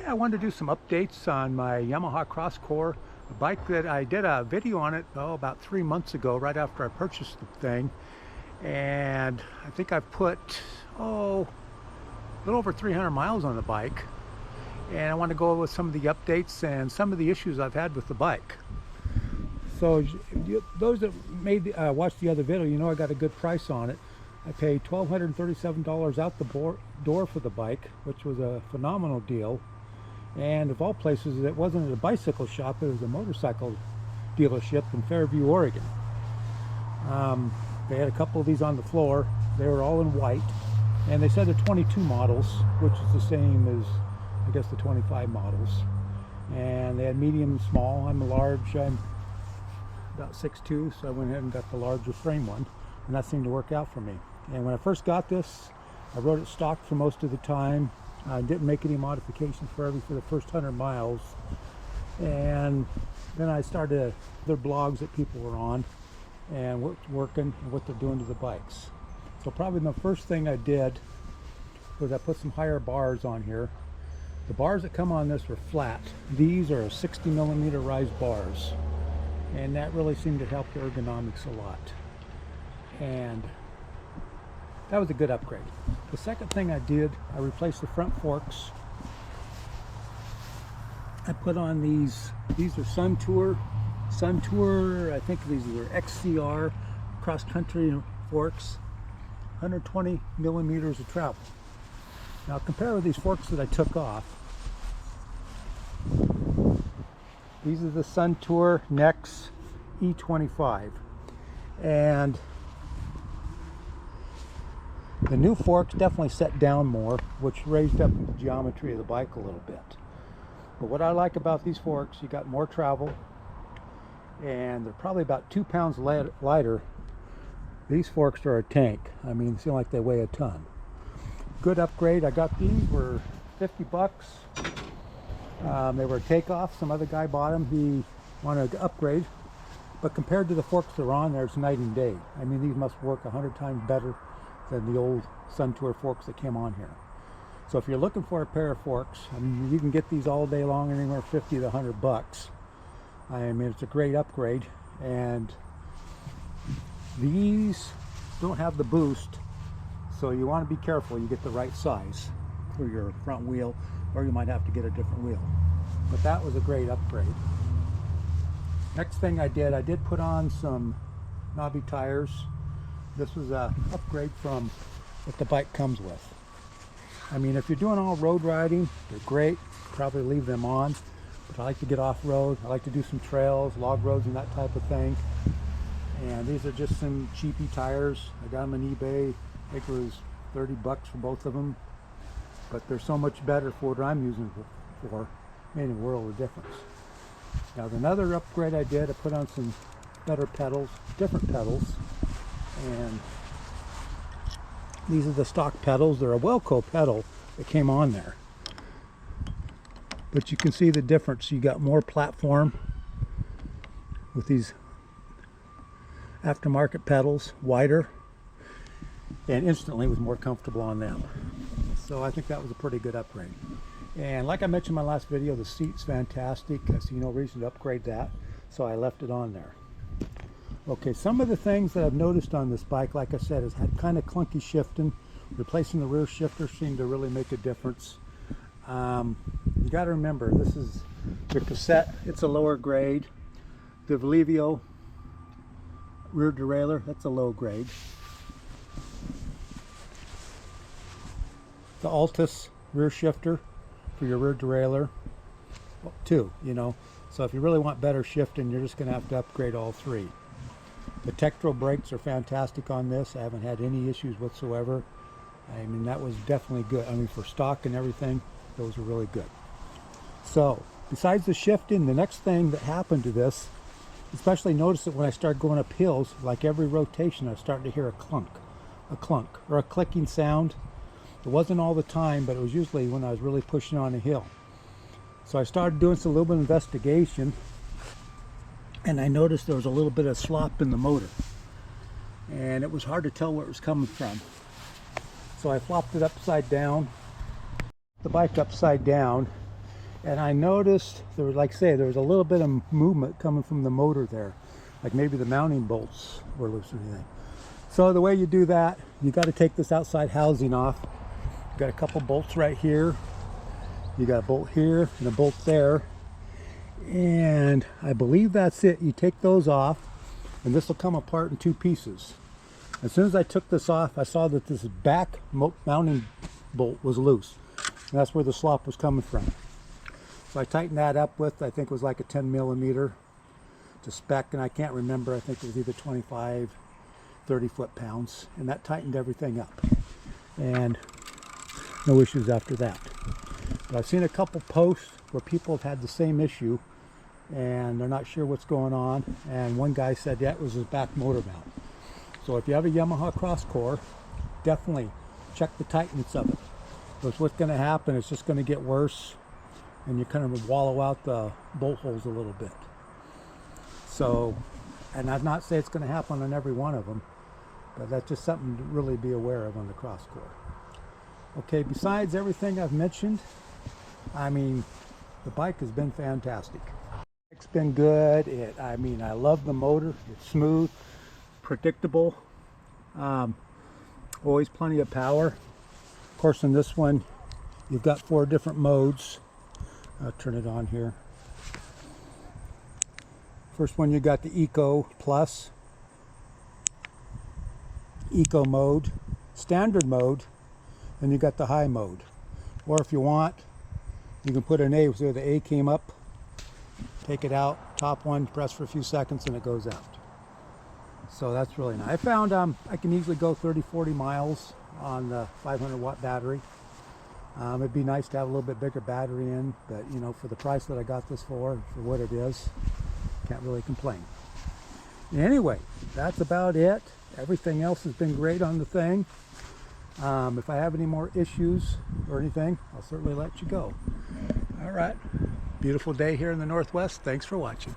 I wanted to do some updates on my Yamaha Crosscore, a bike that I did a video on it about 3 months ago, right after I purchased the thing. And I think I've put a little over 300 miles on the bike. And I want to go over some of the updates and some of the issues I've had with the bike. So those that watched the other video, you know I got a good price on it. I paid $1,237 out the door for the bike, which was a phenomenal deal. And of all places, it wasn't at a bicycle shop, it was a motorcycle dealership in Fairview, Oregon. They had a couple of these on the floor. They were all in white, and they said they're 22 models, which is the same as I guess the 25 models. And they had medium and small. I'm a large, I'm about 6'2", so I went ahead and got the larger frame one, and that seemed to work out for me. And when I first got this, I rode it stock for most of the time. I didn't make any modifications for the first 100 miles. And then I started other blogs that people were on and what's working and what they're doing to the bikes. So probably the first thing I did was I put some higher bars on here. The bars that come on this were flat. These are 60 millimeter rise bars, and that really seemed to help the ergonomics a lot. And that was a good upgrade. The second thing I did, I replaced the front forks. I put on these are Suntour, I think these are XCR cross-country forks, 120 millimeters of travel. Now compare with these forks that I took off. These are the Suntour Nex E25, and the new forks definitely set down more, which raised up the geometry of the bike a little bit. But what I like about these forks, you got more travel, and they're probably about 2 pounds lighter. These forks are a tank. I mean, they seem like they weigh a ton. Good upgrade. I got these were 50 bucks. They were a takeoff. Some other guy bought them. He wanted to upgrade. But compared to the forks they're on, there's night and day. I mean, these must work 100 times better than the old Suntour forks that came on here. So if you're looking for a pair of forks, I mean, you can get these all day long, anywhere 50 to 100 bucks. I mean, it's a great upgrade. And these don't have the boost, so you want to be careful you get the right size for your front wheel, or you might have to get a different wheel. But that was a great upgrade. Next thing I did put on some knobby tires. This was a upgrade from what the bike comes with. I mean, if you're doing all road riding, they're great. Probably leave them on. But I like to get off-road. I like to do some trails, log roads, and that type of thing. And these are just some cheapy tires. I got them on eBay. I think it was 30 bucks for both of them. But they're so much better for what I'm using for. Made a world of difference. Now, another upgrade I did, I put on some better pedals, different pedals. And these are the stock pedals. They're a Welco pedal that came on there. But you can see the difference. You got more platform with these aftermarket pedals, wider, and instantly was more comfortable on them. So I think that was a pretty good upgrade. And like I mentioned in my last video, the seat's fantastic. I see no reason to upgrade that, so I left it on there. Okay, some of the things that I've noticed on this bike, like I said, has had kind of clunky shifting. Replacing the rear shifter seemed to really make a difference. You got to remember, this is your cassette. It's a lower grade. The Valivio rear derailleur, that's a low grade. The Altus rear shifter for your rear derailleur, well, 2, you know. So if you really want better shifting, you're just going to have to upgrade all 3. The Tektro brakes are fantastic on this. I haven't had any issues whatsoever. I mean, that was definitely good. I mean, for stock and everything, those are really good. So, besides the shifting, the next thing that happened to this, especially notice it when I start going up hills, like every rotation, I start to hear a clunk, or a clicking sound. It wasn't all the time, but it was usually when I was really pushing on a hill. So I started doing a little bit of investigation, and I noticed there was a little bit of slop in the motor, and it was hard to tell where it was coming from. So I flopped it upside down, the bike upside down, and I noticed there was, like I say, there was a little bit of movement coming from the motor there, like maybe the mounting bolts were loose or anything. So the way you do that, you got to take this outside housing off. You got a couple bolts right here, you got a bolt here and a bolt there, and I believe that's it. You take those off and this will come apart in 2 pieces. As soon as I took this off, I saw that this back mounting bolt was loose, and that's where the slop was coming from. So I tightened that up with, I think it was like a 10 millimeter to spec, and I can't remember, I think it was either 25, 30 foot-pounds, and that tightened everything up. And no issues after that. But I've seen a couple posts where people have had the same issue, and they're not sure what's going on, and one guy said, yeah, it was his back motor mount. So if you have a Yamaha Crosscore, definitely check the tightness of it. Because what's going to happen, it's just going to get worse, and you kind of wallow out the bolt holes a little bit. So, and I'd not say it's going to happen on every one of them, but that's just something to really be aware of on the Crosscore. Okay, besides everything I've mentioned, I mean, the bike has been fantastic. It's been good. I mean, I love the motor. It's smooth, predictable, always plenty of power. Of course, in this one, you've got 4 different modes. I'll turn it on here. First one, you got the Eco Plus, Eco mode, Standard mode, and you got the High mode. Or if you want, you can put an A, so the A came up, take it out, top one, press for a few seconds, and it goes out. So that's really nice. I found I can easily go 30-40 miles on the 500 watt battery. It'd be nice to have a little bit bigger battery in, but you know, for the price that I got this for what it is, can't really complain. Anyway, that's about it. Everything else has been great on the thing. If I have any more issues or anything, I'll certainly let you go. All right. Beautiful day here in the Northwest. Thanks for watching.